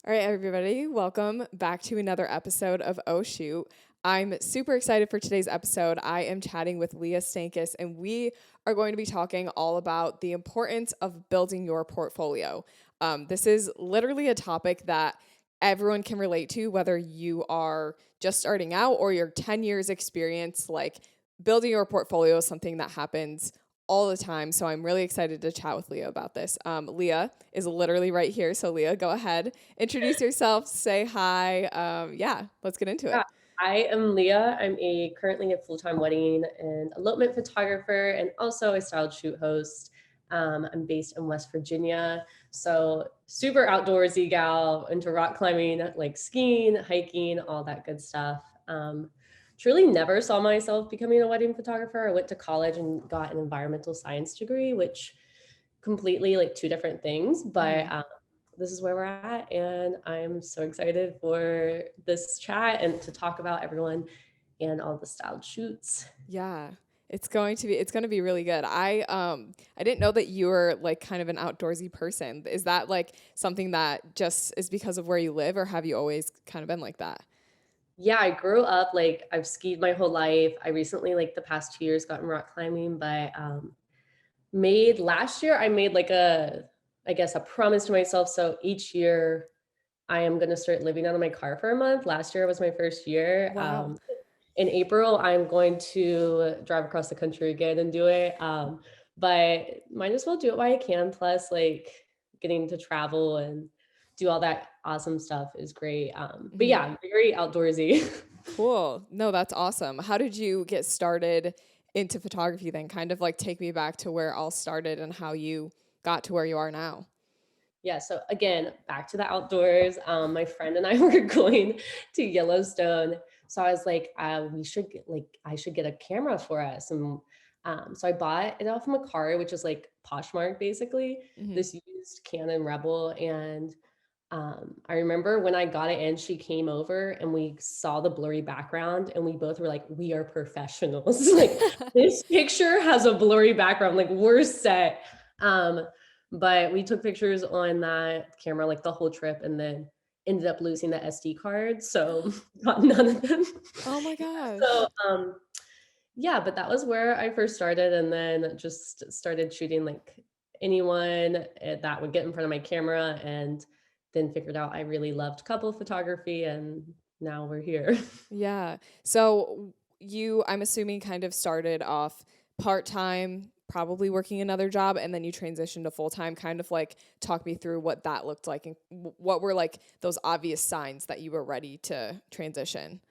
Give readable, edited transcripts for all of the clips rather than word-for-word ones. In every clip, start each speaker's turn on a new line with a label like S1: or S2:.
S1: All right, everybody, welcome back to another episode of Oh Shoot. I'm super excited for today's episode. I am chatting with Leah Stankus, and we are going to be talking all about the importance of building your portfolio. This is literally a topic that everyone can relate to, whether you are just starting out or you're 10 years experience. Like building your portfolio is something that happens all the time. So I'm really excited to chat with Leah about this. Leah is literally right here. So Leah, go ahead, introduce yourself, say hi. Yeah, let's get into
S2: Yeah,
S1: it.
S2: I am Leah. I'm currently a full-time wedding and elopement photographer and also a styled shoot host. I'm based in West Virginia, so super outdoorsy gal, into rock climbing, like skiing, hiking, all that good stuff. Truly never saw myself becoming a wedding photographer. I went to college and got an environmental science degree, which completely like two different things,
S1: hmm
S2: but this is where we're at. And I'm so excited for this chat and to talk about everyone and all the styled shoots.
S1: Yeah. It's going to be really good. I didn't know that you were like kind of an outdoorsy person. Is that like something that just is because of where you live, or have you always kind of been like that?
S2: Yeah, I grew up like I've skied my whole life. I recently, like the past 2 years, got in rock climbing, but made last year, I made like I guess, a promise to myself. So each year, I am going to start living out of my car for a month. Last year was my first year.
S1: Wow.
S2: In April, I'm going to drive across the country again and do it. But might as well do it while I can. Plus, like getting to travel and do all that awesome stuff is great. But
S1: hmm
S2: yeah, very outdoorsy.
S1: Cool. No, that's awesome. How did you get started into photography then? Kind of like take me back to where it all started and how you got to where you are now.
S2: Yeah, so again, back to the outdoors. My friend and I were going to Yellowstone. So I was like, we should get, like, I should get a camera for us. And so I bought it off Macari, which is like Poshmark, basically,
S1: hmm
S2: this used Canon Rebel. And I remember when I got it in, she came over and we saw the blurry background and we both were like, we are professionals. Like, this picture has a blurry background, like we're set. Um, but we took pictures on that camera like the whole trip and then ended up losing the SD card. So got none of them.
S1: Oh my
S2: Yeah,
S1: gosh.
S2: so yeah, but that was where I first started and then just started shooting like anyone that would get in front of my camera and then figured out I really loved couple photography and now we're here.
S1: Yeah. So you, I'm assuming, kind of started off part time, probably working another job, and then you transitioned to full time. Kind of like talk me through what that looked like and what were like those obvious signs that you were ready to transition.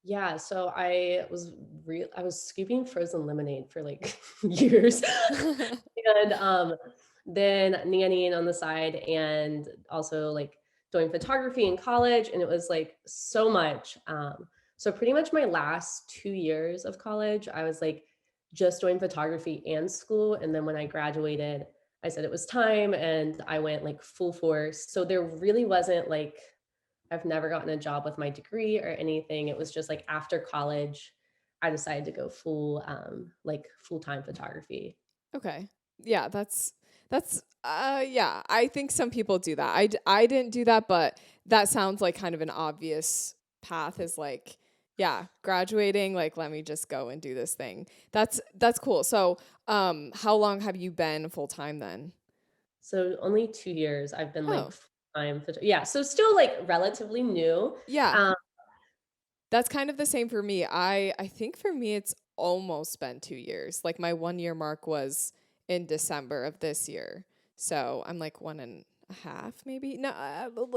S2: Yeah, so I was scooping frozen lemonade for like years. And then nannying on the side and also like doing photography in college and it was like so much. So pretty much my last 2 years of college, I was like just doing photography and school and then when I graduated, I said it was time and I went like full force. So there really wasn't like I've never gotten a job with my degree or anything. It was just like after college, I decided to go like full-time photography.
S1: Okay. Yeah, that's yeah, I think some people do that. I didn't do that, but that sounds like kind of an obvious path is like yeah, graduating, like let me just go and do this thing. That's cool. So, how long have you been full time then?
S2: So only 2 years I've been like
S1: Oh,
S2: full-time yeah, so still like relatively new.
S1: yeah.
S2: Um,
S1: That's kind of the same for me. I think for me it's almost been 2 years. Like my 1 year mark was in December of this year. So I'm like one and a half, maybe. No,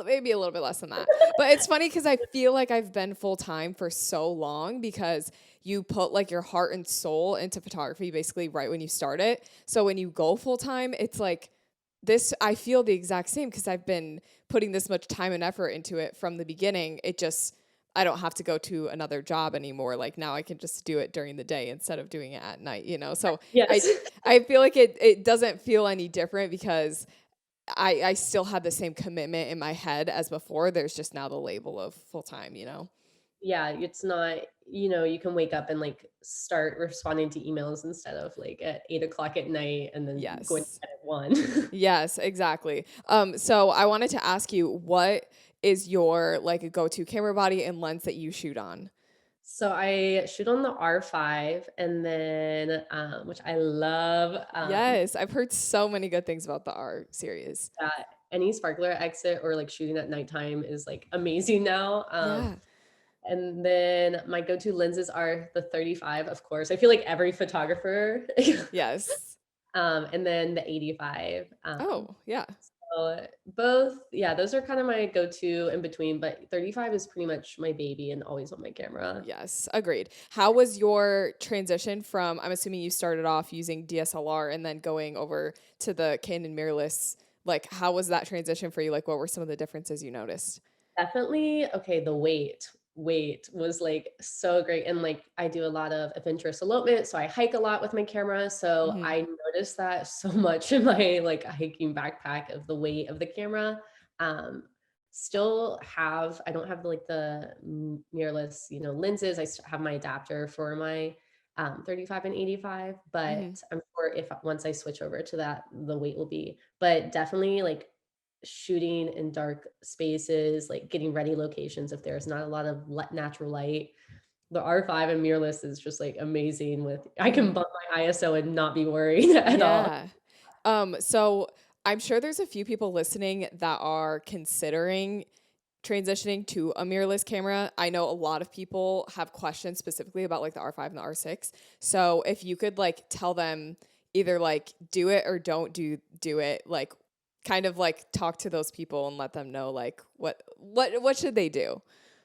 S1: maybe a little bit less than that. But it's funny because I feel like I've been full time for so long because you put like your heart and soul into photography basically right when you start it. So when you go full time, it's like this, I feel the exact same because I've been putting this much time and effort into it from the beginning. It just, I don't have to go to another job anymore. Like now I can just do it during the day instead of doing it at night, you know? So I,
S2: yes.
S1: I feel like it doesn't feel any different because I still have the same commitment in my head as before. There's just now the label of full time, you know?
S2: Yeah, it's not, you can wake up and like start responding to emails instead of like at 8 o'clock at night and then going to
S1: Yes.
S2: bed at 1.
S1: Yes, exactly. So I wanted to ask you, what is your like a go-to camera body and lens that you shoot on?
S2: So I shoot on the R5 and then, which I love,
S1: Yes, I've heard so many good things about the R series.
S2: that any sparkler exit or like shooting at nighttime is like amazing now.
S1: Yeah.
S2: And then my go-to lenses are the 35, of course. I feel like every photographer.
S1: Yes.
S2: And then the 85.
S1: Oh, yeah.
S2: So both, yeah, those are kind of my go-to in between, but 35 is pretty much my baby and always on my camera.
S1: Yes, agreed. How was your transition from, I'm assuming you started off using DSLR and then going over to the Canon mirrorless. Like, how was that transition for you? Like, what were some of the differences you noticed?
S2: Definitely, okay, the weight was, like, so great, and, like, I do a lot of adventurous elopement, so I hike a lot with my camera, so
S1: Hmm.
S2: I noticed that so much in my, like, hiking backpack of the weight of the camera. Um, Still have I don't have, like, the mirrorless, lenses, I still have my adapter for my, 35 and 85,
S1: Hmm.
S2: but I'm sure if once I switch over to that, the weight will be but definitely, like, shooting in dark spaces, like getting ready locations if there's not a lot of natural light. The R5 and mirrorless is just like amazing with I can
S1: Hmm.
S2: bump my ISO and not be worried at all.
S1: Yeah. So I'm sure there's a few people listening that are considering transitioning to a mirrorless camera. I know a lot of people have questions specifically about like the R5 and the R6. So if you could like tell them either like do it or don't do it, like kind of like talk to those people and let them know like what should they do?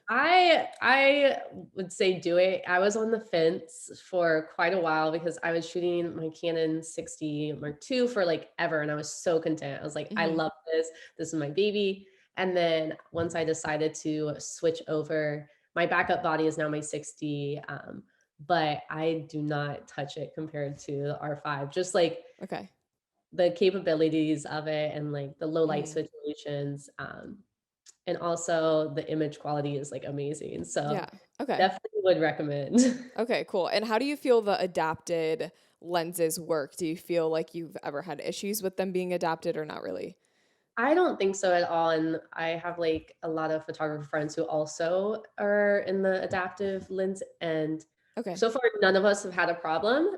S2: I would say do it. I was on the fence for quite a while because I was shooting my Canon 60 Mark II for like ever and I was so content. I was like, I
S1: Hmm.
S2: love this. This is my baby. And then once I decided to switch over, my backup body is now my 60, but I do not touch it compared to the R5. Just like
S1: Okay.
S2: the capabilities of it and like the low light
S1: Hmm.
S2: situations. And also the image quality is like amazing. So
S1: Yeah. Okay.
S2: definitely would recommend.
S1: Okay, cool. And how do you feel the adapted lenses work? Do you feel like you've ever had issues with them being adapted or not really?
S2: I don't think so at all. And I have like a lot of photographer friends who also are in the adaptive lens. And
S1: Okay.
S2: so far, none of us have had a problem.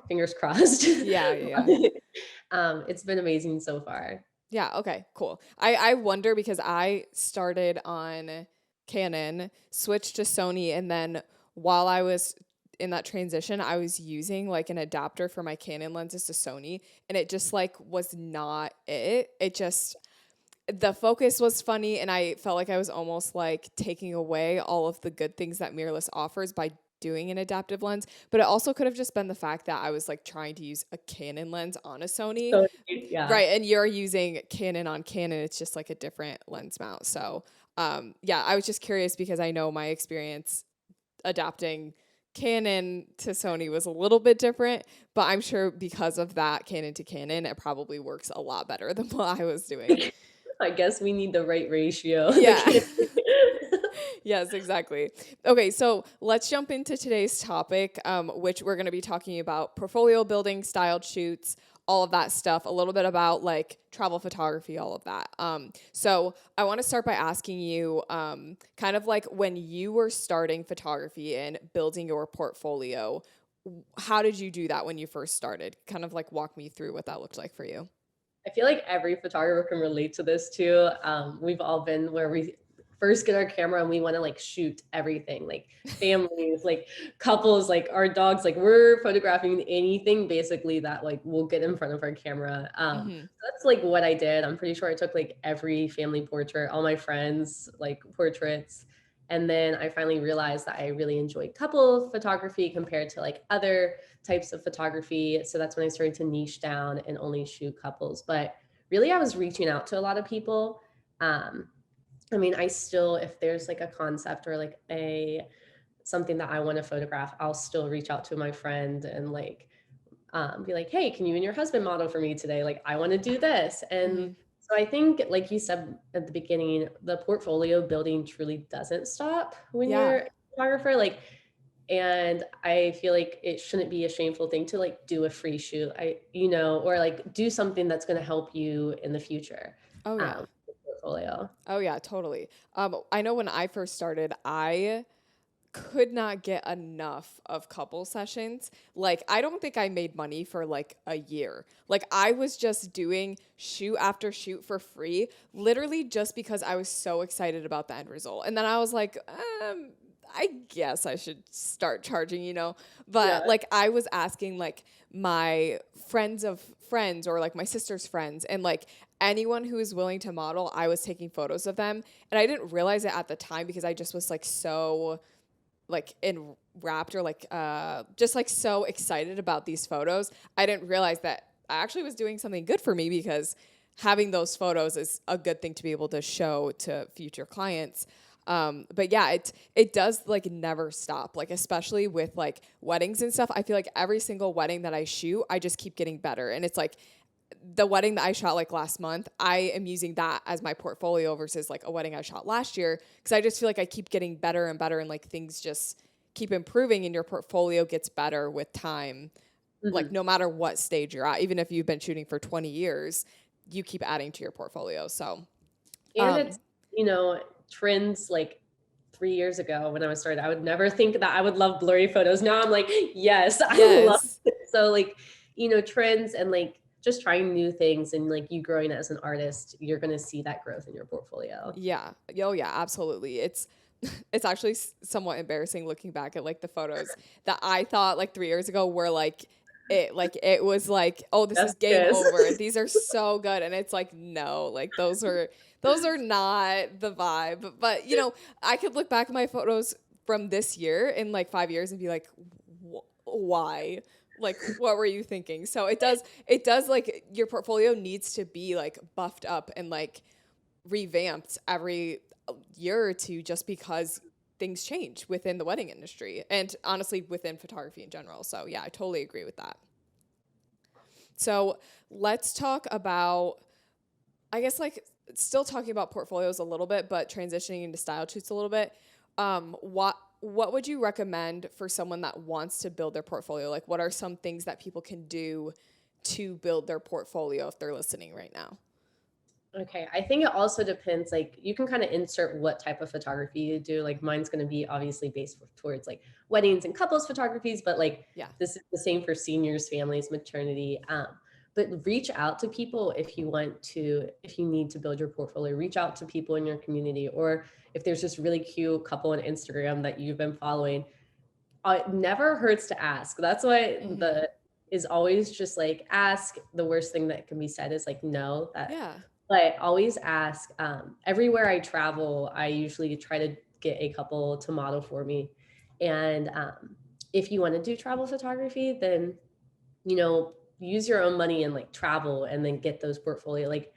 S2: Fingers crossed.
S1: Yeah, yeah, yeah.
S2: It's been amazing so far.
S1: Yeah, okay, cool. I wonder because I started on Canon, switched to Sony, and then while I was in that transition, I was using like an adapter for my Canon lenses to Sony, and it just like was not it. It just the focus was funny and I felt like I was almost like taking away all of the good things that mirrorless offers by doing an adaptive lens, but it also could have just been the fact that I was like trying to use a Canon lens on a Sony.
S2: So yeah.
S1: Right, and you're using Canon on Canon, it's just like a different lens mount. So, yeah, I was just curious because I know my experience adapting Canon to Sony was a little bit different, but I'm sure because of that Canon to Canon, it probably works a lot better than what I was doing.
S2: I guess we need the right ratio.
S1: Yeah. Yes, exactly. Okay, so let's jump into today's topic, which we're going to be talking about portfolio building, styled shoots, all of that stuff, a little bit about like travel photography, all of that. So I want to start by asking you, kind of like when you were starting photography and building your portfolio, how did you do that when you first started? Kind of like walk me through what that looked like for you.
S2: I feel like every photographer can relate to this too. We've all been where we first get our camera and we want to like shoot everything, like families, like couples, like our dogs, like we're photographing anything basically that like we'll get in front of our camera.
S1: Hmm.
S2: So that's like what I did. I'm pretty sure I took like every family portrait, all my friends like portraits. And then I finally realized that I really enjoyed couple photography compared to like other types of photography. So that's when I started to niche down and only shoot couples. But really, I was reaching out to a lot of people. Um, I mean, I still, if there's like a concept or like a something that I want to photograph, I'll still reach out to my friend and like be like, hey, can you and your husband model for me today? Like, I want to do this. And
S1: Hmm.
S2: so I think, like you said at the beginning, the portfolio building truly doesn't stop when
S1: Yeah.
S2: you're a photographer. Like, and I feel like it shouldn't be a shameful thing to like do a free shoot, or like do something that's going to help you in the future.
S1: Oh, yeah.
S2: Um, portfolio.
S1: Oh yeah, totally. I know when I first started, I could not get enough of couple sessions. Like, I don't think I made money for like a year. Like, I was just doing shoot after shoot for free, literally just because I was so excited about the end result. And then I was like, I guess I should start charging, you know? But
S2: Yeah.
S1: like, I was asking like my friends of friends or like my sister's friends and like anyone who was willing to model, I was taking photos of them. And I didn't realize it at the time because I just was like so like enwrapped or like just like so excited about these photos. I didn't realize that I actually was doing something good for me because having those photos is a good thing to be able to show to future clients. But yeah, it does like never stop. Like especially with like weddings and stuff. I feel like every single wedding that I shoot, I just keep getting better. And it's like the wedding that I shot like last month, I am using that as my portfolio versus like a wedding I shot last year because I just feel like I keep getting better and better and like things just keep improving and your portfolio gets better with time. Like
S2: Mhm.
S1: no matter what stage you're at, even if you've been shooting for 20 years, you keep adding to your portfolio. So,
S2: And
S1: um,
S2: it's, you know, trends like 3 years ago when I was started, I would never think that I would love blurry photos. Now I'm like, yes, I love
S1: yes.
S2: it. So like, trends and like just trying new things and like you growing as an artist, you're gonna see that growth in your portfolio.
S1: Yeah. Oh yeah, absolutely. It's actually somewhat embarrassing looking back at like the photos that I thought like 3 years ago were like it was like, oh, this
S2: Yes,
S1: is game
S2: yes.
S1: over. These are so good. And it's like, no, like those are not the vibe. But you know, I could look back at my photos from this year in like 5 years and be like, why? Like, what were you thinking? So it does like your portfolio needs to be like buffed up and like revamped every year or two just because things change within the wedding industry and honestly within photography in general. So yeah, I totally agree with that. So let's talk about, I guess like still talking about portfolios a little bit, but transitioning into style shoots a little bit. What would you recommend for someone that wants to build their portfolio? Like what are some things that people can do to build their portfolio if they're listening right now?
S2: Okay, I think it also depends. Like, you can kind of insert what type of photography you do. Like, mine's going to be obviously based towards like weddings and couples photographies, but like
S1: Yeah.
S2: this is the same for seniors, families, maternity. But reach out to people if you want to, if you need to build your portfolio. Reach out to people in your community, or if there's this really cute couple on Instagram that you've been following. It never hurts to ask. That's why
S1: Hmm.
S2: the is always just like ask. The worst thing that can be said is like no. That
S1: Yeah.
S2: but always ask. Everywhere I travel, I usually try to get a couple to model for me. And if you want to do travel photography, then use your own money and like travel, and then get those portfolio. Like,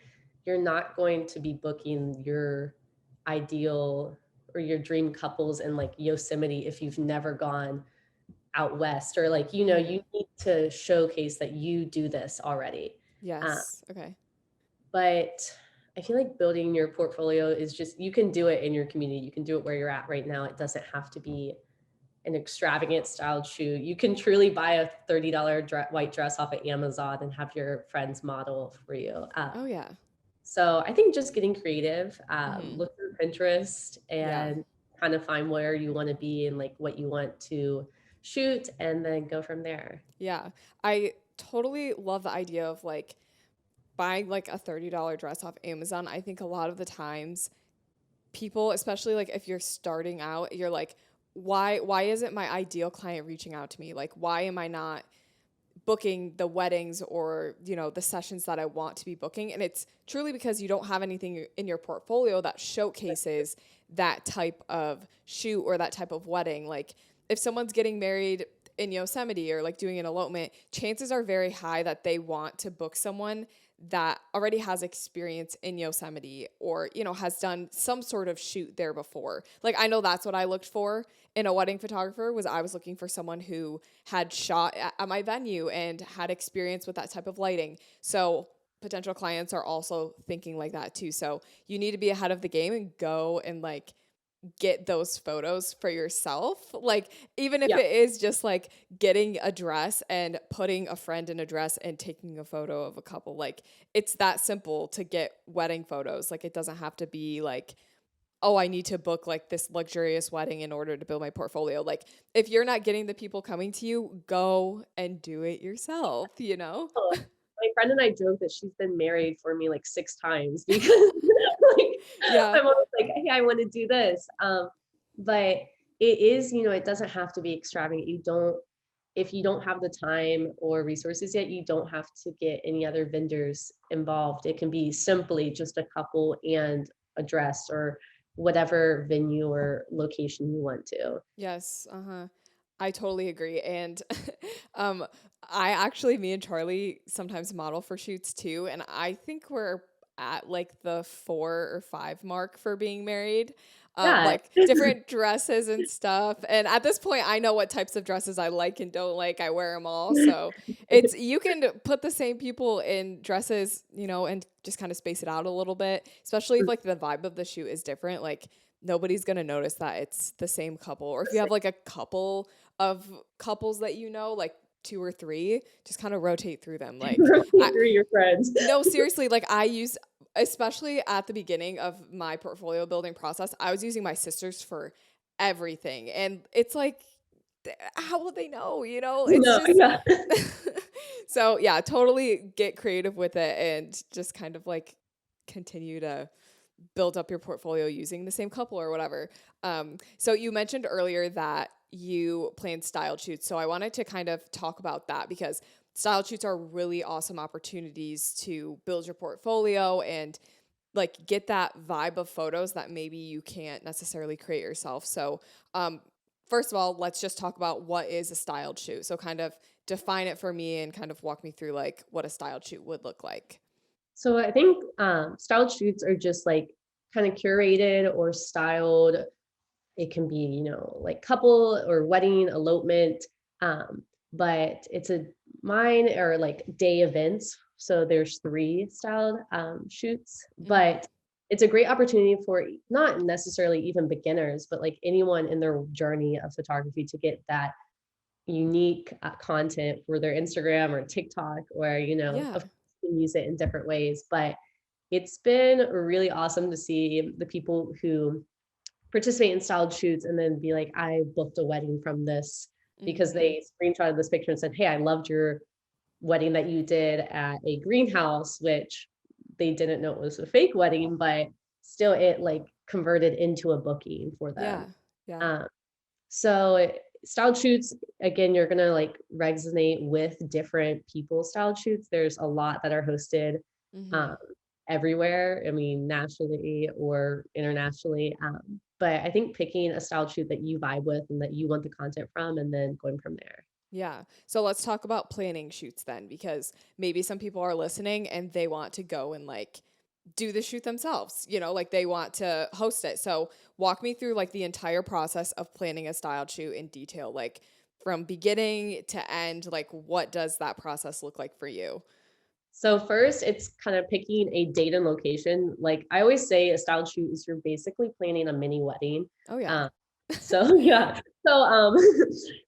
S2: you're not going to be booking your ideal or your dream couples in like Yosemite if you've never gone out west, or like
S1: Hmm.
S2: you need to showcase that you do this already. Uh,
S1: Yes. Okay.
S2: but I feel like building your portfolio is just, you can do it in your community. You can do it where you're at right now. It doesn't have to be an extravagant styled shoe. You can truly buy a $30 white dress off of Amazon and have your friends model for you.
S1: Oh yeah.
S2: So I think just getting creative,
S1: Hmm.
S2: look through Pinterest
S1: Yeah.
S2: and kind of find where you want to be and like what you want to shoot, and then go from there.
S1: Yeah. I totally love the idea of like buying like a $30 dress off Amazon. I think a lot of the times people, especially like if you're starting out, you're like, why isn't my ideal client reaching out to me? Like why am I not booking the weddings or, you know, the sessions that I want to be booking? And it's truly because you don't have anything in your portfolio that showcases that type of shoot or that type of wedding. Like if someone's getting married in Yosemite or like doing an elopement, chances are very high that they want to book someone that already has experience in Yosemite or, you know, has done some sort of shoot there before. Like I know that's what I looked for in a wedding photographer was I was looking for someone who had shot at my venue and had experience with that type of lighting. So potential clients are also thinking like that too. So you need to be ahead of the game and go and like get those photos for yourself. Like, even if
S2: Yeah.
S1: it is just like getting a dress and putting a friend in a dress and taking a photo of a couple, like, it's that simple to get wedding photos. Like, it doesn't have to be like, oh, I need to book like this luxurious wedding in order to build my portfolio. Like, if you're not getting the people coming to you, go and do it yourself, you know?
S2: Oh, my friend and I joke that she's been married for me like 6 times because like
S1: Yeah.
S2: I'm always like, "Hey, I want to do this." But it is, it doesn't have to be extravagant. You don't If you don't have the time or resources yet, you don't have to get any other vendors involved. It can be simply just a couple and a dress or whatever venue or location you want to.
S1: Yes, uh-huh. I totally agree. And um I actually me and Charlie sometimes model for shoots too, and I think we're at like the 4 or 5 mark for being married.
S2: Yeah.
S1: Like different dresses and stuff. And at this point I know what types of dresses I like and don't like. I wear them all. So it's you can put the same people in dresses, and just kind of space it out a little bit, especially if like the vibe of the shoot is different. Like nobody's gonna notice that it's the same couple. Or if you have like a couple of couples that like 2 or 3, just kind of rotate through them. Like I
S2: Through your friends.
S1: no, seriously, like I use especially at the beginning of my portfolio building process, I was using my sisters for everything. And it's like how will they know, It's
S2: No,
S1: just
S2: yeah.
S1: so yeah, totally get creative with it and just kind of like continue to build up your portfolio using the same couple or whatever. So you mentioned earlier that you planned style shoots. So I wanted to kind of talk about that because style shoots are really awesome opportunities to build your portfolio and like get that vibe of photos that maybe you can't necessarily create yourself. So, first of all, let's just talk about what is a styled shoot. So kind of define it for me and kind of walk me through like what a styled shoot would look like.
S2: So I think styled shoots are just like kind of curated or styled. It can be, like couple or wedding, elopement. Um, but it's a mine or like day events. So there's 3 styled shoots,
S1: Mm-hmm.
S2: but it's a great opportunity for not necessarily even beginners, but like anyone in their journey of photography to get that unique content for their Instagram or TikTok, or,
S1: Yeah.
S2: of course, you can use it in different ways. But it's been really awesome to see the people who participate in styled shoots and then be like, I booked a wedding from this because
S1: Mm-hmm.
S2: they screenshotted this picture and said, hey, I loved your wedding that you did at a greenhouse, which they didn't know it was a fake wedding, but still it like converted into a booking for
S1: Yeah.
S2: them.
S1: Yeah.
S2: Um, so styled shoots, again, you're gonna like resonate with different people styled shoots. There's a lot that are hosted
S1: Mm-hmm.
S2: um, everywhere. I mean, nationally or internationally. But I think picking a styled shoot that you vibe with and that you want the content from, and then going from there.
S1: Yeah. So let's talk about planning shoots then, because maybe some people are listening and they want to go and like do the shoot themselves, like they want to host it. So walk me through like the entire process of planning a styled shoot in detail, like from beginning to end, like what does that process look like for you?
S2: So first, it's kind of picking a date and location. Like I always say, a styled shoot is you're basically planning a mini wedding.
S1: Oh yeah.
S2: Um, so yeah, so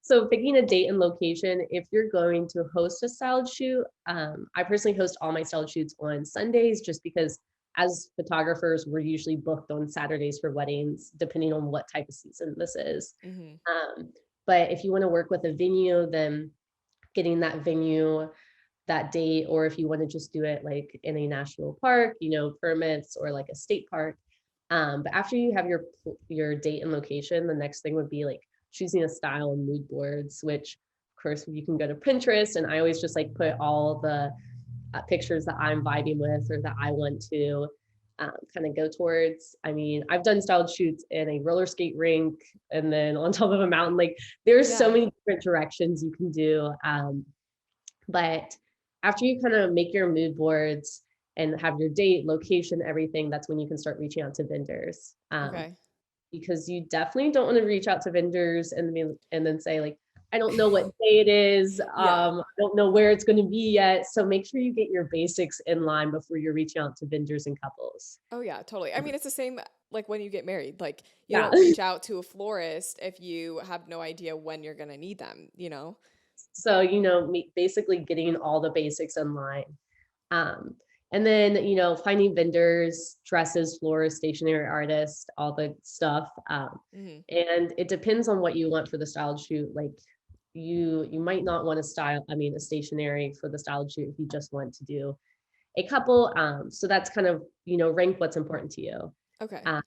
S2: so picking a date and location. If you're going to host a styled shoot, I personally host all my styled shoots on Sundays, just because as photographers, we're usually booked on Saturdays for weddings, depending on what type of season this is.
S1: Mm-hmm.
S2: Um, but if you want to work with a venue, then getting that venue that date, or if you want to just do it like in a national park, permits, or like a state park. But after you have your date and location, the next thing would be like choosing a style and mood boards, which of course you can go to Pinterest, and I always just like put all the pictures that I'm vibing with or that I want to kind of go towards. I mean, I've done styled shoots in a roller skate rink and then on top of a mountain. Like there's so
S1: Yeah.
S2: many different directions you can do. But after you kind of make your mood boards and have your date, location, everything, that's when you can start reaching out to vendors.
S1: Okay.
S2: Because you definitely don't want to reach out to vendors and then say like, I don't know what day it is.
S1: Yeah.
S2: I don't know where it's going to be yet. So make sure you get your basics in line before you're reaching out to vendors and couples.
S1: Oh yeah, totally. I mean, it's the same like when you get married. Like you
S2: Yeah.
S1: don't reach out to a florist if you have no idea when you're going to need them, you know?
S2: So, basically getting all the basics in line. Um, and then, finding vendors, dresses, florists, stationery artists, all the stuff.
S1: Hmm.
S2: And it depends on what you want for the styled shoot. Like you might not want a stationery for the styled shoot if you just want to do a couple. So that's kind of, rank what's important to you.
S1: Okay.
S2: Uh,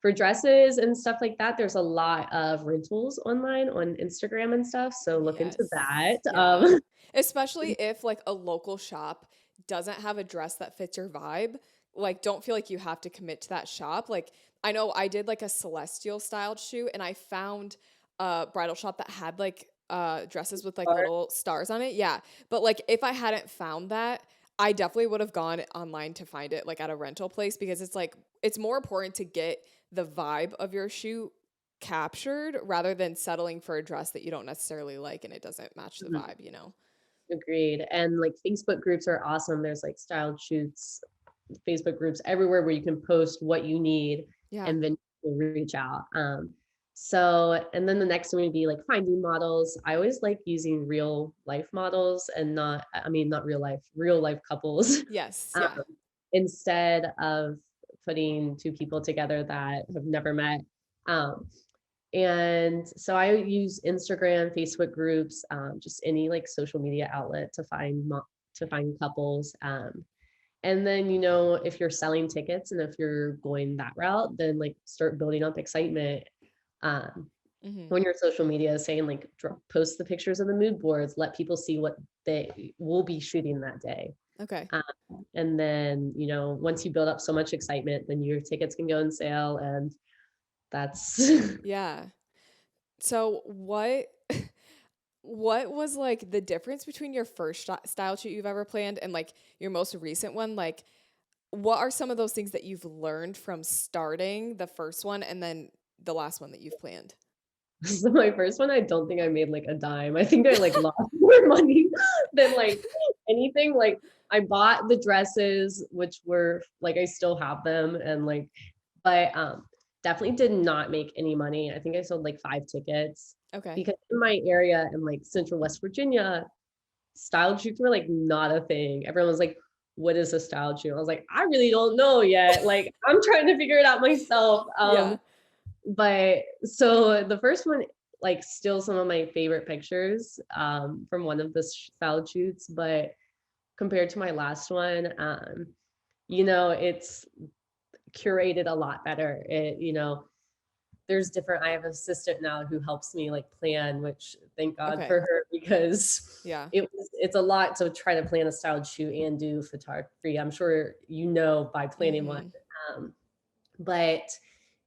S2: for dresses and stuff like that, there's a lot of rentals online on Instagram and stuff. So look into
S1: Yes.
S2: that.
S1: Yeah. Especially if like a local shop doesn't have a dress that fits your vibe, like don't feel like you have to commit to that shop. Like I know I did like a celestial styled shoot and I found a bridal shop that had like dresses with like little stars on it. Yeah. But like if I hadn't found that, I definitely would have gone online to find it like at a rental place because it's like it's more important to get the vibe of your shoot captured rather than settling for a dress that you don't necessarily like and it doesn't match the
S2: Mhm.
S1: vibe, you know?
S2: Agreed. And like Facebook groups are awesome. There's like styled shoots, Facebook groups everywhere where you can post what you need
S1: Yeah.
S2: and then will reach out. And then the next one would be like finding models. I always like using real life models and not real life couples
S1: Yes.
S2: um,
S1: Yeah.
S2: instead of putting two people together that have never met. Um, and so I use Instagram, Facebook groups, just any like social media outlet to find couples. And then, if you're selling tickets and if you're going that route, then like start building up excitement um,
S1: Hmm.
S2: on your social media, saying like post the pictures of the mood boards, let people see what they will be shooting that day.
S1: Okay.
S2: Um, and then, once you build up so much excitement, then your tickets can go on sale, and that's
S1: Yeah. So what was like the difference between your first style shoot you've ever planned and like your most recent one? Like what are some of those things that you've learned from starting the first one and then the last one that you've planned?
S2: So my first one, I don't think I made like a dime. I think I like lost more money than like anything. Like I bought the dresses, which were like I still have them, and like, but definitely did not make any money. I think I sold like 5 tickets
S1: Okay.
S2: because in my area in like Central West Virginia, style shoots were like not a thing. Everyone was like, "What is a style shoot?" I was like, "I really don't know yet. Like I'm trying to figure it out myself."
S1: Yeah.
S2: But so the first one, like still some of my favorite pictures from one of the style shoots, but compared to my last one, it's curated a lot better. There's different I have an assistant now who helps me like plan, which thank God
S1: Okay.
S2: for her because
S1: Yeah.
S2: it's a lot to try to plan a styled shoot and do photography. I'm sure by planning one.
S1: Mhm.
S2: Um, but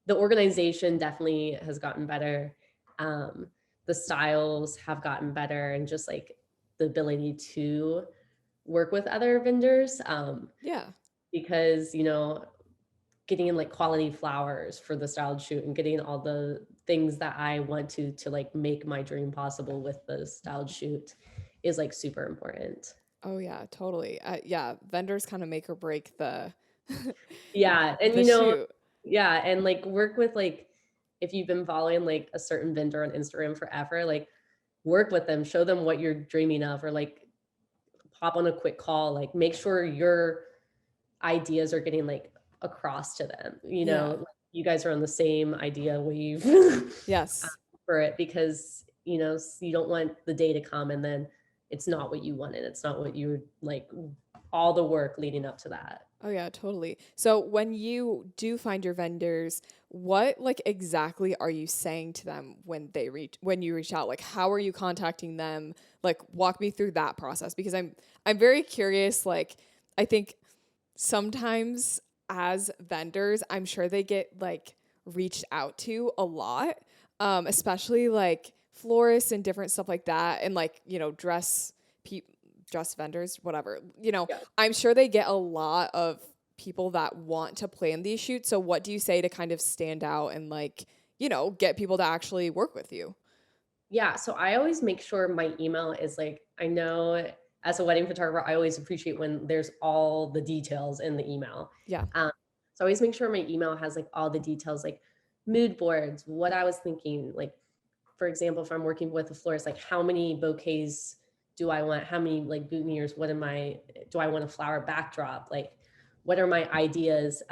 S2: the organization definitely has gotten better. Um, the styles have gotten better, and just like the ability to work with other vendors
S1: Yeah.
S2: because getting like quality flowers for the styled shoot and getting all the things that I want to like make my dream possible with the styled shoot is like super important.
S1: Oh yeah, totally. Yeah, vendors kind of make or break the
S2: Yeah, and
S1: the shoot.
S2: yeah, and like work with like if you've been following like a certain vendor on Instagram forever, like work with them, show them what you're dreaming of, or like hop on a quick call, like make sure your ideas are getting like across to them.
S1: Yeah.
S2: Like, you guys are on the same idea wave
S1: Yes.
S2: for it because you don't want the day to come and then it's not what you wanted. It's not what you like all the work leading up to that.
S1: Oh yeah, totally. So when you do find your vendors, what like exactly are you saying to them when you reach out? Like how are you contacting them? Like walk me through that process because I'm very curious like I think sometimes as vendors, I'm sure they get like reached out to a lot, especially like florists and different stuff like that, and like pe- dress vendors, whatever.
S2: Yeah.
S1: I'm sure they get a lot of people that want to plan these shoots. So what do you say to kind of stand out and like get people to actually work with you?
S2: Yeah, so I always make sure my email is like, I know as a wedding photographer, I always appreciate when there's all the details in the email.
S1: Yeah.
S2: Um, So I always make sure my email has like all the details, like mood boards, what I was thinking. Like, for example, if I'm working with a florist, like how many bouquets do I want? How many like boutonnieres? Do I want a flower backdrop? Like, what are my ideas?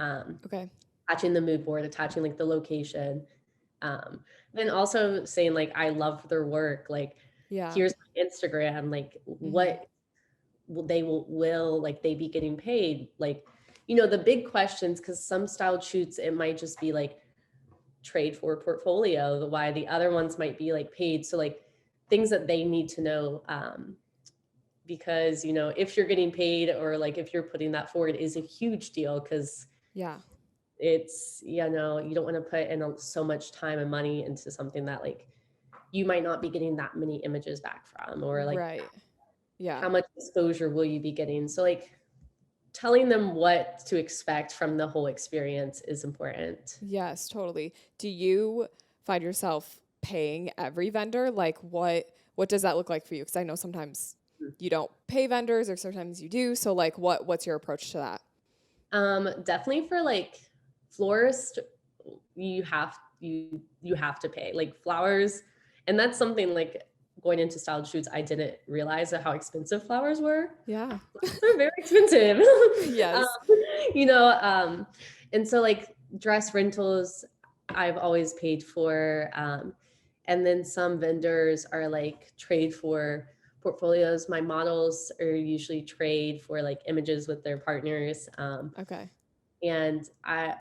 S1: Okay.
S2: Attaching the mood board, attaching like the location. Um, then also saying like, I love their work. Like,
S1: Yeah.
S2: here's my Instagram. Like,
S1: Mm-hmm.
S2: what will like they be getting paid? Like, the big questions, because some style shoots, it might just be like trade for portfolio, why the other ones might be like paid. So like things that they need to know, because if you're getting paid or like if you're putting that forward is a huge deal, because
S1: Yeah.
S2: it's you don't want to put in so much time and money into something that like you might not be getting that many images back from, or like
S1: Right. Yeah.
S2: how much exposure will you be getting. So like telling them what to expect from the whole experience is important.
S1: Yes, totally. Do you find yourself paying every vendor? Like what does that look like for you? Because I know sometimes you don't pay vendors or sometimes you do. So like what's your approach to that?
S2: Definitely for like florist, you have to pay like flowers, and that's something like going into styled shoots, I didn't realize how expensive flowers were.
S1: Yeah.
S2: They're very expensive. um,
S1: Yes.
S2: you know, um, and so like dress rentals, I've always paid for, and then some vendors are like trade for portfolios. My models are usually trade for like images with their partners.
S1: Okay.
S2: And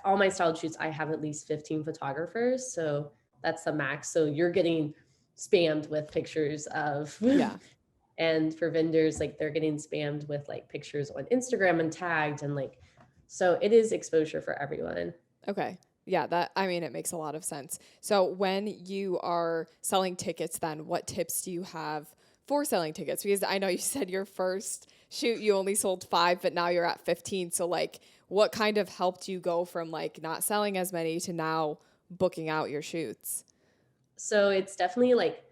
S2: all my styled shoots, I have at least 15 photographers, so that's the max. So you're getting spammed with pictures of
S1: Yeah.
S2: and for vendors, like they're getting spammed with like pictures on Instagram and tagged, and like, so it is exposure for everyone.
S1: Okay. Yeah, that I mean it makes a lot of sense. So when you are selling tickets then what tips do you have for selling tickets? Because I know you said your first shoot you only sold 5 but now you're at 15. So like what kind of helped you go from like not selling as many to now booking out your shoots?
S2: So it's definitely like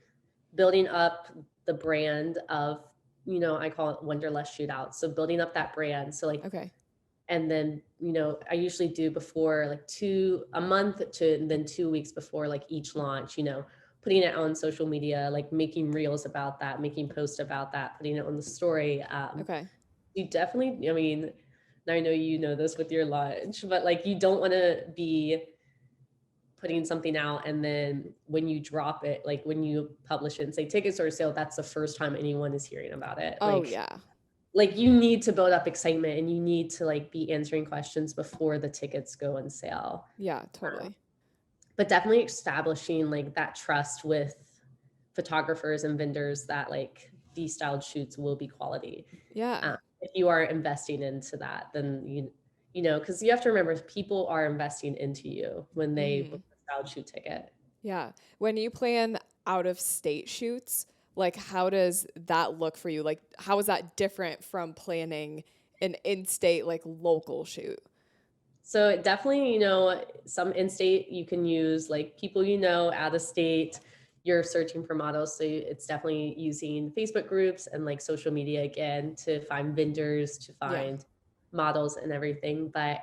S2: building up the brand of, I call it Wonderlust Shootout. So building up that brand. So like,
S1: Okay.
S2: and then I usually do before like a month to and then 2 weeks before like each launch, putting it on social media, like making reels about that, making posts about that, putting it on the story.
S1: Okay.
S2: You definitely, I mean, I know you know this with your launch, but like you don't want to be putting something out and then when you drop it, like when you publish it and say tickets are sale, that's the first time anyone is hearing about it.
S1: Oh yeah.
S2: Like you need to build up excitement and you need to like be answering questions before the tickets go on sale.
S1: Yeah,
S2: Um,
S1: totally.
S2: but definitely establishing like that trust with photographers and vendors that like these styled shoots will be quality.
S1: Yeah.
S2: If you are investing into that, then because you have to remember people are investing into you when they book
S1: Mhm.
S2: the styled shoot ticket.
S1: Yeah. When you plan out of state shoots, like how does that look for you? Like how is that different from planning an in-state like local shoot?
S2: So definitely, some in-state you can use like people out of state. You're searching for models, so it's definitely using Facebook groups and like social media again to find vendors, to
S1: Yeah.
S2: find models and everything. But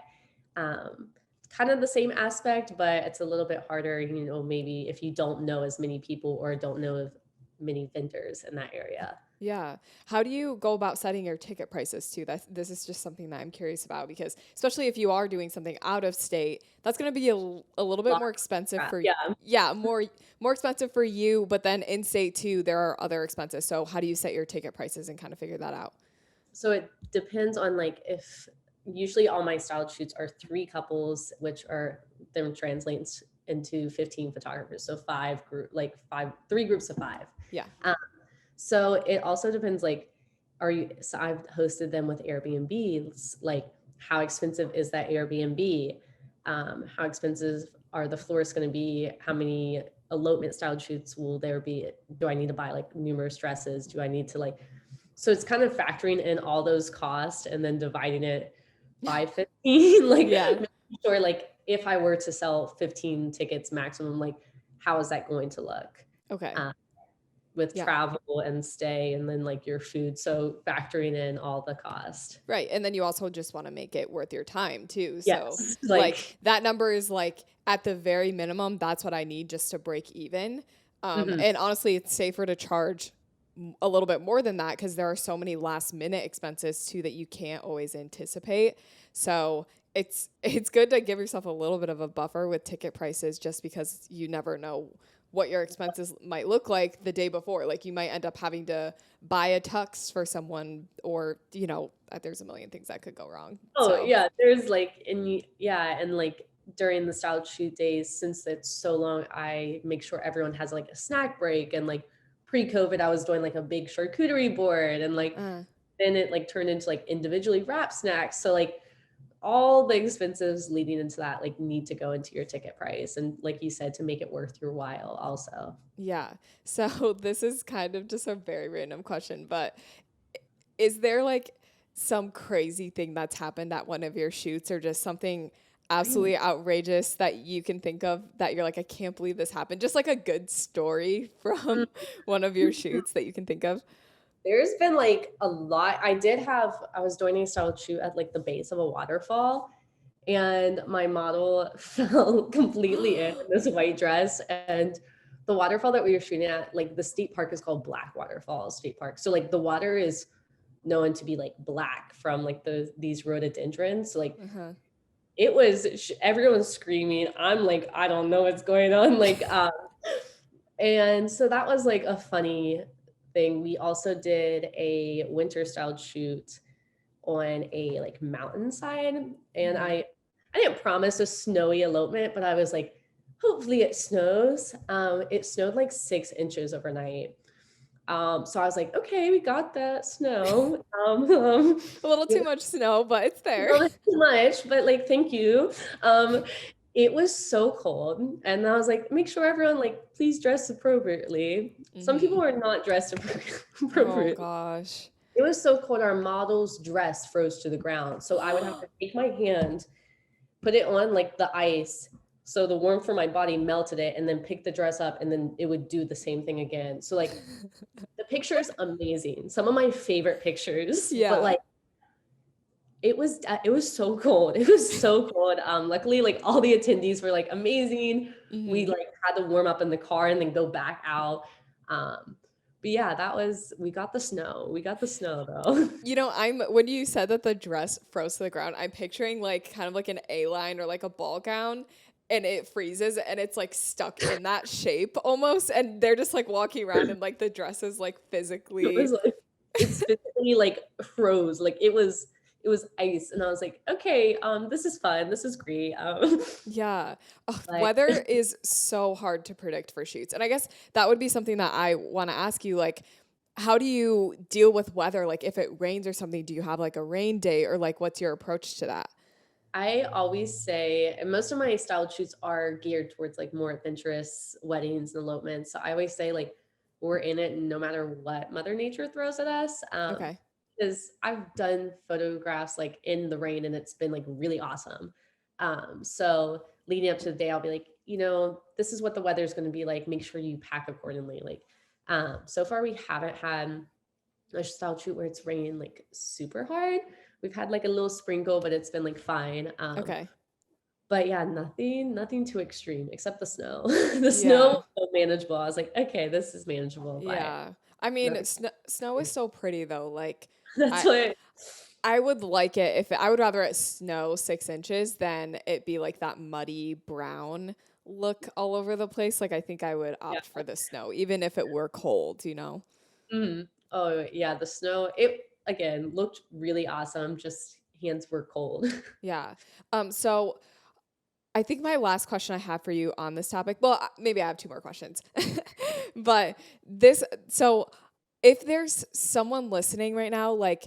S2: um, kind of the same aspect, but it's a little bit harder. Maybe if you don't know as many people or don't know of many vendors in that area.
S1: Yeah. How do you go about setting your ticket prices too? This is just something that I'm curious about because especially if you are doing something out of state, that's going to be a little bit
S2: Lot
S1: more expensive
S2: of-
S1: for
S2: Yeah.
S1: yeah, more expensive for you, but then in state too, there are other expenses. So how do you set your ticket prices and kind of figure that out?
S2: So it depends on like if usually all my styled shoots are three couples, which are then translates into 15 photographers. So three groups of five.
S1: Yeah.
S2: Um, so it also depends like so I've hosted them with Airbnbs, like how expensive is that Airbnb? How expensive are the florists going to be? How many elopement styled shoots will there be? Do I need to buy like numerous dresses? Do I need to like so it's kind of factoring in all those costs and then dividing it by 15, like
S1: Yeah.
S2: making sure like if I were to sell 15 tickets maximum, like how is that going to look?
S1: Okay.
S2: Uh, with
S1: Yeah.
S2: travel and stay and then like your food. So factoring in all the cost.
S1: Right. And then you also just want to make it worth your time too. So,
S2: Yes.
S1: like,
S2: Like,
S1: that number is like at the very minimum, that's what I need just to break even.
S2: mhm.
S1: And honestly, it's safer to charge a little bit more than that because there are so many last minute expenses too that you can't always anticipate. So, it's good to give yourself a little bit of a buffer with ticket prices just because you never know what your expenses might look like the day before. Like you might end up having to buy a tux for someone or, there's a million things that could go wrong.
S2: Oh,
S1: So,
S2: yeah, there's like yeah, and like during the style shoot days, since it's so long, I make sure everyone has like a snack break. And like pre-COVID, I was doing like a big charcuterie board, and like
S1: uh,
S2: then it like turned into like individually wrapped snacks. So like all the expenses leading into that like need to go into your ticket price. And like you said, to make it worth your while also.
S1: yeah. So this is kind of just a very random question, but is there like some crazy thing that's happened at one of your shoots or just something
S2: I
S1: absolutely outrageous that you can think of that you're like, I can't believe this happened? Just like a good story from one of your shoots that you can think of?
S2: There's been like a lot. I was doing a style shoot at like the base of a waterfall, and my model fell completely in this white dress. And the waterfall that we were shooting at, like the state park is called Black Waterfall State Park. So like the water is known to be like black from like these rhododendrons. So like
S1: Uh-huh.
S2: it was everyone's screaming. I'm like, I don't know what's going on. Like, and so that was like a funny thing. We also did a winter styled shoot on a like mountainside, and
S1: Mm-hmm.
S2: I didn't promise a snowy elopement, but I was like, hopefully it snows. It snowed like 6 inches overnight. So I was like, okay, we got that snow.
S1: A little
S2: You
S1: too much snow, but it's there.
S2: know, not too much, but like, thank you. Um, it was so cold, and I was like, make sure everyone like please dress appropriately. Some
S1: Mm-hmm.
S2: people were not dressed
S1: Oh
S2: appropriately.
S1: gosh.
S2: It was so cold, our model's dress froze to the ground. So I would have to take my hand, put it on like the ice. So the warmth from my body melted it, and then pick the dress up, and then it would do the same thing again. So like the picture's amazing. Some of my favorite pictures, but
S1: Yeah.
S2: like it was so cold. It was so cold. Luckily like all the attendees were like amazing. We
S1: Mm-hmm.
S2: like had to warm up in the car and then go back out. Um, but yeah, that was we got the snow. We got the snow though.
S1: I'm when you said that the dress froze to the ground, I'm picturing like kind of like an A line or like a ball gown and it freezes and it's like stuck in that shape almost and they're just like walking around and like the dress is like
S2: It
S1: physically
S2: was like it's physically like froze. Like it was ice. And I was like, okay, this is fun. This is great.
S1: yeah. Ugh,
S2: Like
S1: weather is so hard to predict for shoots. And I guess that would be something that I want to ask you like how do you deal with weather? Like if it rains or something, do you have like a rain day or like what's your approach to that?
S2: I always say, and most of my style shoots are geared towards like more adventurous weddings and elopements. So I always say like we're in it no matter what Mother Nature throws at us.
S1: Okay.
S2: Because I've done photographs like in the rain and it's been like really awesome. So leading up to the day, I'll be like, this is what the weather's going to be like. Make sure you pack accordingly. Like, so far we haven't had a style shoot where it's rained like super hard. We've had like a little sprinkle, but it's been like fine.
S1: Okay.
S2: But yeah, nothing too extreme except the snow. The snow
S1: Yeah.
S2: was so manageable. I was like, okay, this is manageable, but
S1: Yeah. I mean,
S2: nothing.
S1: snow is so pretty though. Like
S2: That's
S1: I
S2: what
S1: I would like it if I would rather it snow 6 inches than it be like that muddy brown look all over the place. Like I think I would
S2: yeah.
S1: opt for the snow, even if it were cold.
S2: Mhm. Oh yeah, the snow, it again looked really awesome. Just hands were cold.
S1: Yeah. So I think my last question I have for you on this topic, well, maybe I have two more questions. But so if there's someone listening right now, like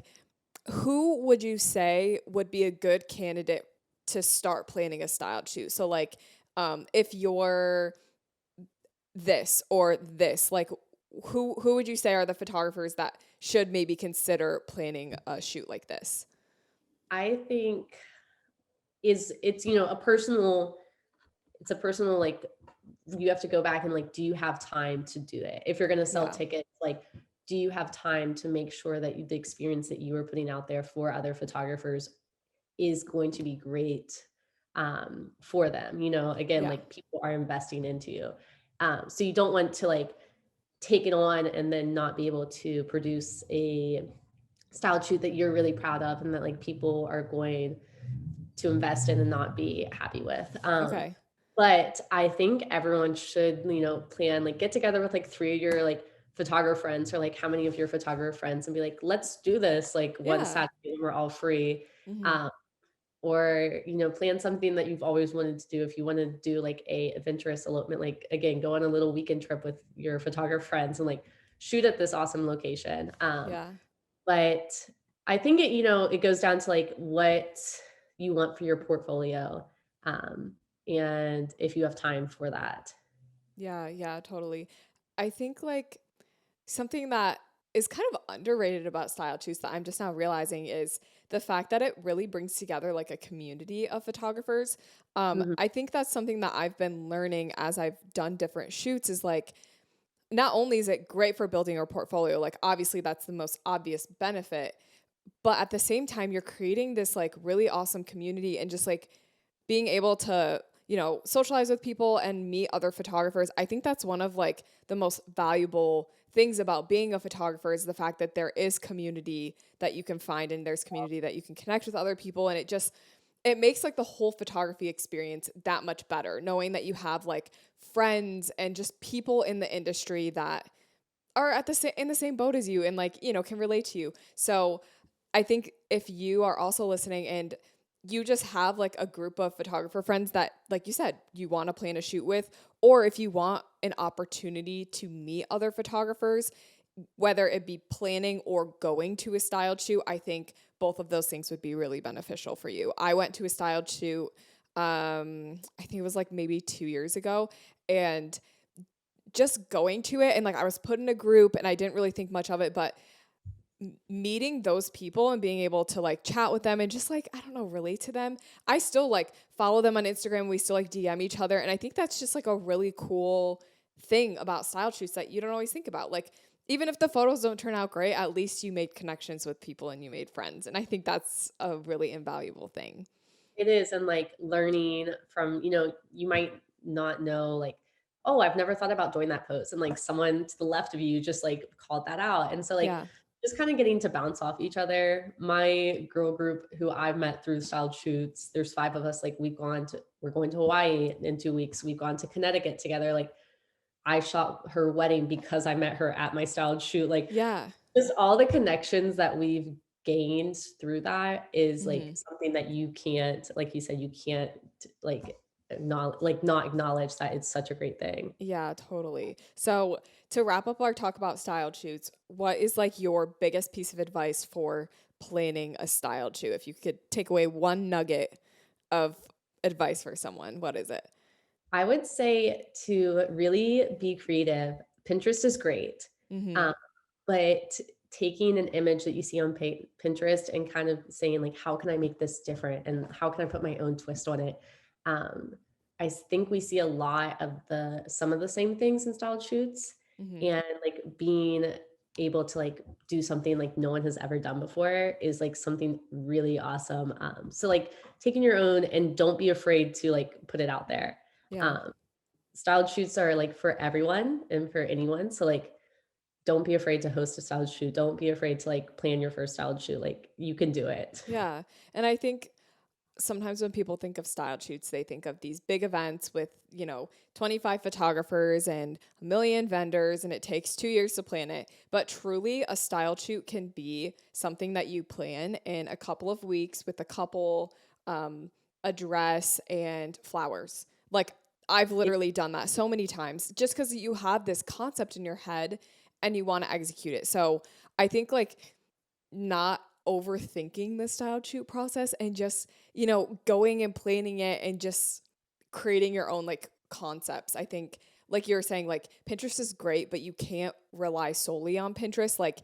S1: who would you say would be a good candidate to start planning a styled shoot? So like if you're this or this, like who would you say are the photographers that should maybe consider planning a shoot like this?
S2: I think it's a personal like you have to go back and like, do you have time to do it? If you're going to sell
S1: Yeah.
S2: tickets, like, do you have time to make sure that the experience that you are putting out there for other photographers is going to be great for them? You know, again,
S1: Yeah.
S2: like people are investing into you. So you don't want to like take it on and then not be able to produce a style shoot that you're really proud of and that like people are going to invest in and not be happy with.
S1: Okay.
S2: But I think everyone should, you know, plan like get together with like three of your like photographer friends or like how many of your photographer friends and be like, let's do this like one
S1: Yeah.
S2: Saturday when we're all free.
S1: Hmm.
S2: Um, or you know, plan something that you've always wanted to do. If you want to do like a adventurous elopement, like again, go on a little weekend trip with your photographer friends and like shoot at this awesome location.
S1: Yeah.
S2: But I think it, you know, it goes down to like what you want for your portfolio. Um, and if you have time for that.
S1: Yeah. Yeah. Totally. I think like something that is kind of underrated about style shoots that I'm just now realizing is the fact that it really brings together like a community of photographers.
S2: Mhm.
S1: I think that's something that I've been learning as I've done different shoots is like not only is it great for building your portfolio, like obviously that's the most obvious benefit, but at the same time you're creating this like really awesome community and just like being able to, socialize with people and meet other photographers. I think that's one of like the most valuable things about being a photographer is the fact that there is community that you can find and there's community that you can connect with other people, and it makes like the whole photography experience that much better knowing that you have like friends and just people in the industry that are in the same boat as you and like, can relate to you. So I think if you are also listening and you just have like a group of photographer friends that, like you said, you want to plan a shoot with, or if you want an opportunity to meet other photographers, whether it be planning or going to a styled shoot, I think both of those things would be really beneficial for you. I went to a styled shoot, I think it was like maybe 2 years ago, and just going to it and like I was put in a group and I didn't really think much of it, but meeting those people and being able to like chat with them and just like, I don't know, relate to them. I still like follow them on Instagram. We still like DM each other. And I think that's just like a really cool thing about style shoots that you don't always think about. Like, even if the photos don't turn out great, at least you made connections with people and you made friends. And I think that's a really invaluable thing.
S2: It is, and, like, learning from, you know, you might not know, like, "Oh, I've never thought about doing that pose," and, like, someone to the left of you just, like, called that out, and so, like,
S1: Yeah.
S2: just kinda getting to bounce off each other. My girl group who I've met through styled shoots, there's 5 of us, like, we're going to Hawaii in 2 weeks, we've gone to Connecticut together, like, I shot her wedding because I met her at my styled shoot, like,
S1: Yeah.
S2: just all the connections that we've gained through that is, like,
S1: Hmm.
S2: something that you can't like you said, you can't, like, not acknowledge that it's such a great thing.
S1: Yeah, totally. So, to wrap up our talk about styled shoots, what is like your biggest piece of advice for planning a styled shoot? If you could take away one nugget of advice for someone, what is it?
S2: I would say to really be creative. Pinterest is great,
S1: Mm-hmm.
S2: um, but taking an image that you see on Pinterest and kind of saying like, how can I make this different, and how can I put my own twist on it? Um, think we see a lot of the some of the same things in styled shoots,
S1: Mm-hmm.
S2: and like being able to like do something like no one has ever done before is like something really awesome. So like taking your own and don't be afraid to like put it out there.
S1: Yeah.
S2: um, Styled shoots are like for everyone and for anyone. So like don't be afraid to host a styled shoot. Don't be afraid to like plan your first styled shoot. Like you can do it.
S1: Yeah. And I think sometimes when people think of styled shoots, they think of these big events with, 25 photographers and a million vendors, and it takes 2 years to plan it. But truly, a styled shoot can be something that you plan in a couple of weeks with a couple, a dress and flowers. Like, I've
S2: Yeah,
S1: literally done that so many times just because you have this concept in your head and you want to execute it. So I think like not overthinking the style shoot process and just, going and planning it and just creating your own like concepts. I think like you were saying, like Pinterest is great, but you can't rely solely on Pinterest. Like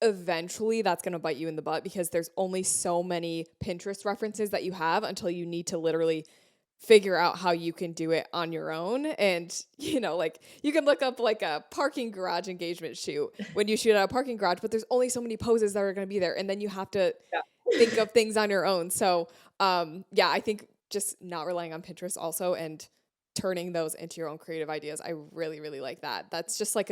S1: eventually that's going to bite you in the butt because there's only so many Pinterest references that you have until you need to literally figure out how you can do it on your own. And, like you can look up like a parking garage engagement shoot when you shoot at a parking garage, but there's only so many poses that are going to be there. And then you have to think
S2: Yeah.
S1: of things on your own. So, yeah, I think just not relying on Pinterest also and turning those into your own creative ideas. I really, really like that. That's just like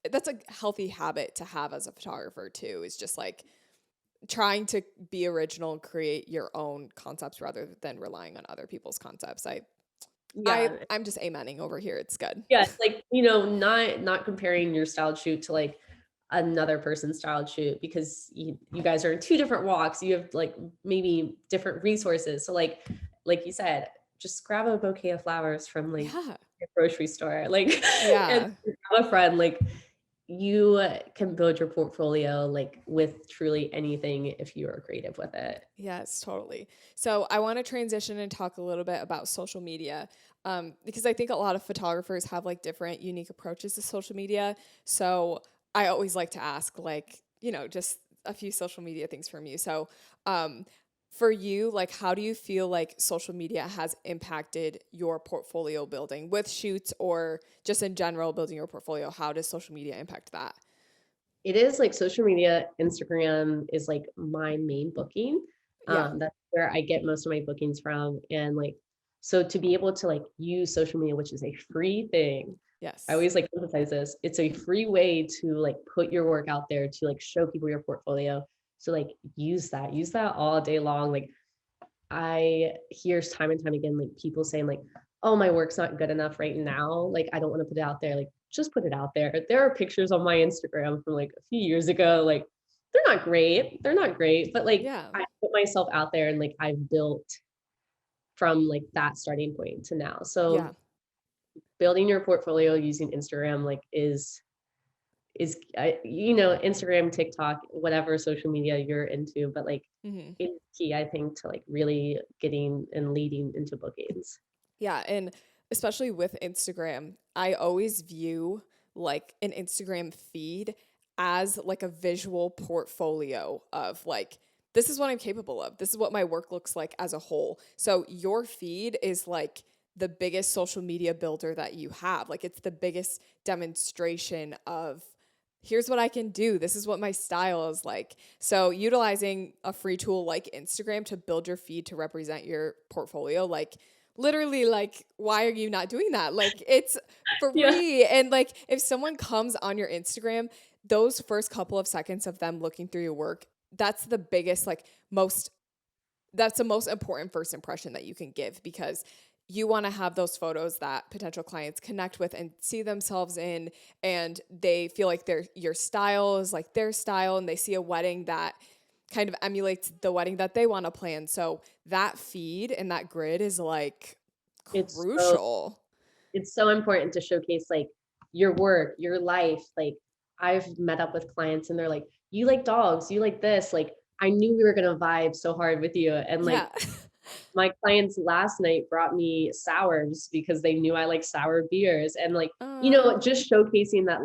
S1: that's a healthy habit to have as a photographer too, is just like trying to be original and create your own concepts rather than relying on other people's concepts.
S2: Yeah.
S1: I'm just amening over here. It's good.
S2: Yeah, like, not comparing your styled shoot to, like, another person's styled shoot because you guys are in 2 different walks, you have, like, maybe different resources, so, like you said, just grab a bouquet of flowers from, like,
S1: Yeah.
S2: your grocery store, like, and
S1: Yeah.
S2: grab a friend, like, you can build your portfolio, like, with truly anything if you are creative with it.
S1: Yes, totally. So I want to transition and talk a little bit about social media, because I think a lot of photographers have like different unique approaches to social media. So I always like to ask, like, just a few social media things from you. So, um, for you, like, how do you feel like social media has impacted your portfolio building with shoots or just in general building your portfolio? How does social media impact that?
S2: It is like social media, Instagram is like my main booking.
S1: Yeah.
S2: That's where I get most of my bookings from. And like, so to be able to like use social media, which is a free thing, I
S1: Yes.
S2: always like emphasize this. It's a free way to like put your work out there to like show people your portfolio. So like use that all day long. Like I hear time and time again, like people saying like, "Oh, my work's not good enough right now. Like, I don't want to put it out there." Like, just put it out there. There are pictures on my Instagram from like a few years ago. Like, they're not great. They're not great, but like
S1: Yeah.
S2: I put myself out there and like I've built from like that starting point to now. So
S1: Yeah.
S2: building your portfolio using Instagram like is Instagram, TikTok, whatever social media you're into, but like
S1: Hmm.
S2: it's key, I think, to like really getting and leading into bookings.
S1: Yeah, and especially with Instagram, I always view like an Instagram feed as like a visual portfolio of like, this is what I'm capable of. This is what my work looks like as a whole. So your feed is like the biggest social media builder that you have. Like it's the biggest demonstration of here's what I can do. This is what my style is like. So utilizing a free tool like Instagram to build your feed to represent your portfolio, like literally, like, why are you not doing that? Like it's
S2: Yeah.
S1: free. And like if someone comes on your Instagram, those first couple of seconds of them looking through your work, that's the biggest, like most that's the most important first impression that you can give, because you want to have those photos that potential clients connect with and see themselves in, and they feel like your style is like their style, and they see a wedding that kind of emulates the wedding that they want to plan. So that feed and that grid is like
S2: It's so
S1: crucial.
S2: it's so important to showcase like your work, your life. Like I've met up with clients and they're like, "You like dogs, you like this." Like I knew we were going to vibe so hard with you. And like
S1: Yeah.
S2: my clients last night brought me sours because they knew I like sour beers and like,
S1: uh,
S2: just showcasing that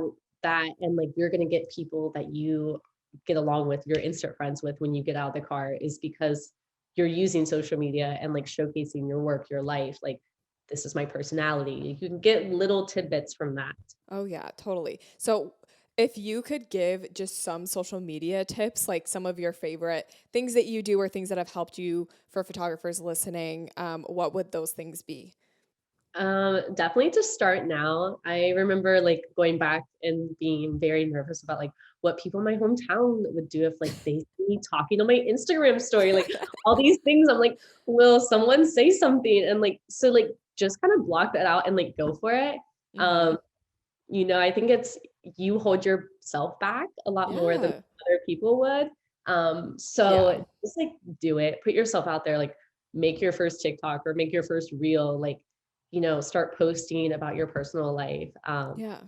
S2: and like you're going to get people that you get along with, your instant friends with when you get out of the car is because you're using social media and like showcasing your work, your life, like this is my personality. You can get little tidbits from that.
S1: oh yeah, totally. So if you could give just some social media tips, like some of your favorite things that you do or things that have helped you for photographers listening, what would those things be?
S2: Definitely to start now. I remember like going back and being very nervous about like what people in my hometown would do if like they see me talking on my Instagram story, like all these things. I'm like, will someone say something? And like, so like just kind of block that out and like go for it.
S1: Mm-hmm.
S2: Um, I think it's you hold yourself back a lot more than
S1: Yeah.
S2: other people would.
S1: Yeah.
S2: So just like do it, put yourself out there, like make your first TikTok or make your first reel, like, start posting about your personal life.
S1: Yeah.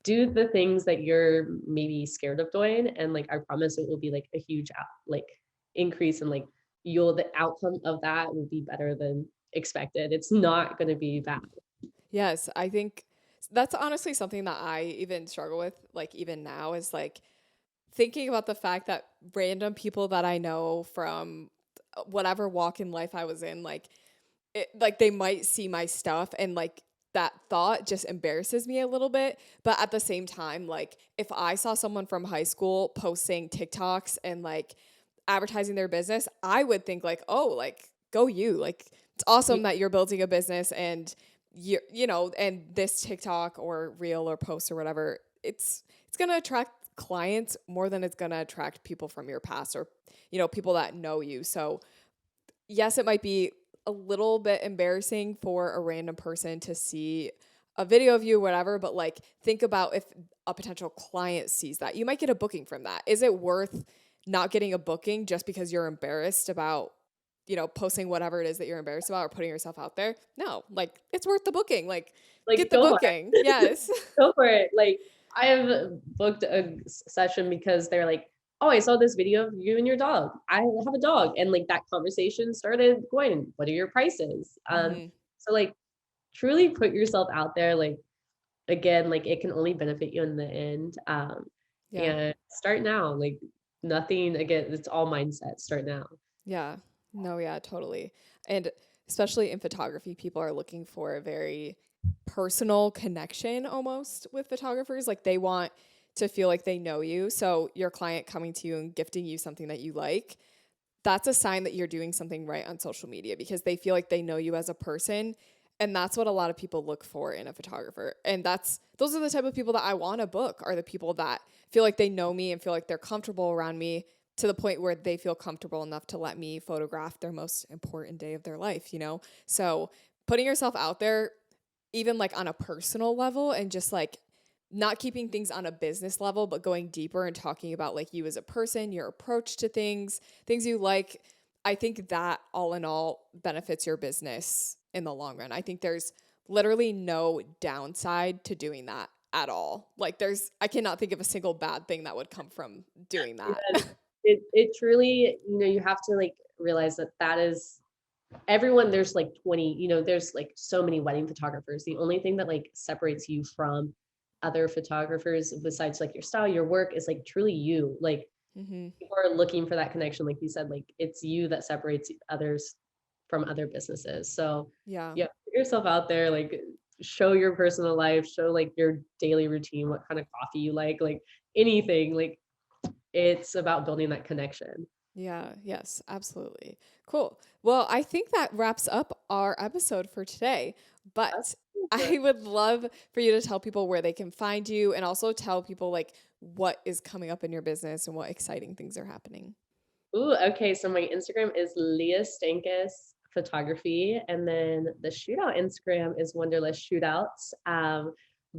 S2: Do the things that you're maybe scared of doing. And like, I promise it will be like a huge like increase and like the outcome of that will be better than expected. It's not going to be bad.
S1: Yes, I think that's honestly something that I even struggle with, like even now, is like thinking about the fact that random people that I know from whatever walk in life I was in, like like they might see my stuff and like that thought just embarrasses me a little bit. But at the same time, like if I saw someone from high school posting TikToks and like advertising their business, I would think like, oh, like go you. Like it's
S2: Yeah,
S1: awesome that you're building a business and you know, and this TikTok or reel or post or whatever, it's gonna attract clients more than it's gonna attract people from your past or, you know, people that know you. So yes, it might be a little bit embarrassing for a random person to see a video of you, whatever, but like think about if a potential client sees that. You might get a booking from that. Is it worth not getting a booking just because you're embarrassed about, you know, posting whatever it is that you're embarrassed about or putting yourself out there? No, like it's worth the booking. Like
S2: like
S1: get the
S2: go for
S1: booking. Yes.
S2: go for it. Like I have booked a session because they're like, "Oh, I saw this video of you and your dog. I have a dog." And like that conversation started going, "What are your prices?"
S1: Hmm.
S2: So like truly put yourself out there. Like again, like it can only benefit you in the end.
S1: Yeah.
S2: And start now. Like nothing again, it's all mindset. Start now.
S1: Yeah. No, yeah, totally. And especially in photography, people are looking for a very personal connection almost with photographers. Like they want to feel like they know you. So your client coming to you and gifting you something that you like, that's a sign that you're doing something right on social media because they feel like they know you as a person. And that's what a lot of people look for in a photographer. And those are the type of people that I want to book, are the people that feel like they know me and feel like they're comfortable around me to the point where they feel comfortable enough to let me photograph their most important day of their life, you know? So putting yourself out there, even like on a personal level and just like not keeping things on a business level, but going deeper and talking about like you as a person, your approach to things you like. I think that all in all benefits your business in the long run. I think there's literally no downside to doing that at all. Like I cannot think of a single bad thing that would come from doing that.
S2: And it truly, you have to like realize that that is everyone. There's like 20, there's like so many wedding photographers. The only thing that like separates you from other photographers besides like your style, your work is like truly you. Like
S1: Hmm.
S2: people are looking for that connection, like you said, like it's you that separates others from other businesses. So
S1: Yeah.
S2: yeah, put yourself out there, like show your personal life, show like your daily routine, what kind of coffee you like anything. Like it's about building that connection.
S1: Yeah, yes, absolutely. Cool. Well, I think that wraps up our episode for today.
S2: That's
S1: But I would love for you to tell people where they can find you and also tell people like what is coming up in your business and what exciting things are happening.
S2: Ooh, okay. So my Instagram is Leah Stankus Photography, and then the shootout Instagram is Wonderlust Shootouts.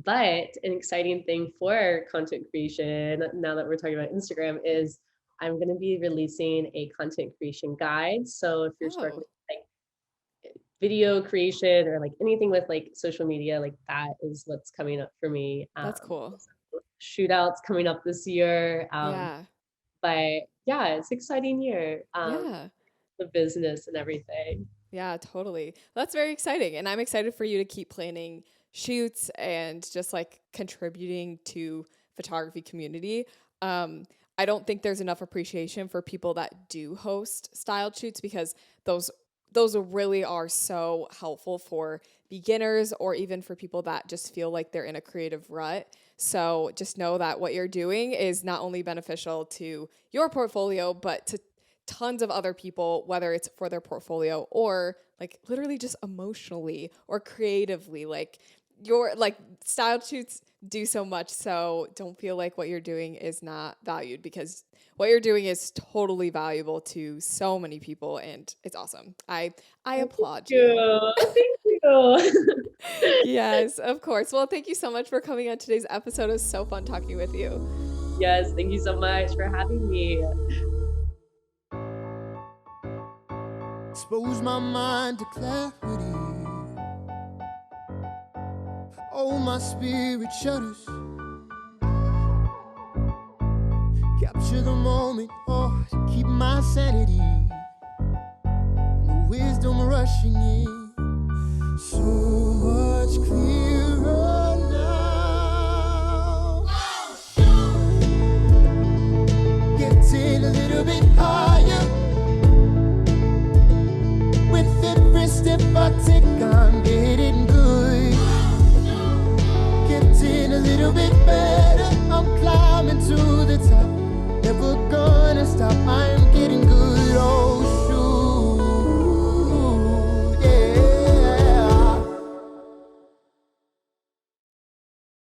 S2: But an exciting thing for content creation, now that we're talking about Instagram, is I'm going to be releasing a content creation guide. So if you're
S1: Oh,
S2: struggling with like video creation or like anything with like social media, like that is what's coming up for me.
S1: that's cool.
S2: Shootouts coming up this year.
S1: Yeah.
S2: But yeah, it's exciting year.
S1: Yeah.
S2: The business and everything.
S1: Yeah, totally. That's very exciting. And I'm excited for you to keep planning shoots and just like contributing to photography community. Um, I don't think there's enough appreciation for people that do host styled shoots because those those really are so helpful for beginners or even for people that just feel like they're in a creative rut. So just know that what you're doing is not only beneficial to your portfolio, but to tons of other people, whether it's for their portfolio or like literally just emotionally or creatively. Like your like style shoots do so much. So don't feel like what you're doing is not valued because what you're doing is totally valuable to so many people and it's awesome. I
S2: Thank
S1: applaud you.
S2: you. Thank you.
S1: Yes, of course. Well, thank you so much for coming on today's episode. It was so fun talking with you.
S2: Yes, thank you so much for having me.
S3: Expose my mind to clarity. Oh, my spirit shudders. Capture the moment, oh, to keep my sanity. The wisdom rushing in, so much clearer now. Getting a little bit higher. With every step I little bit better.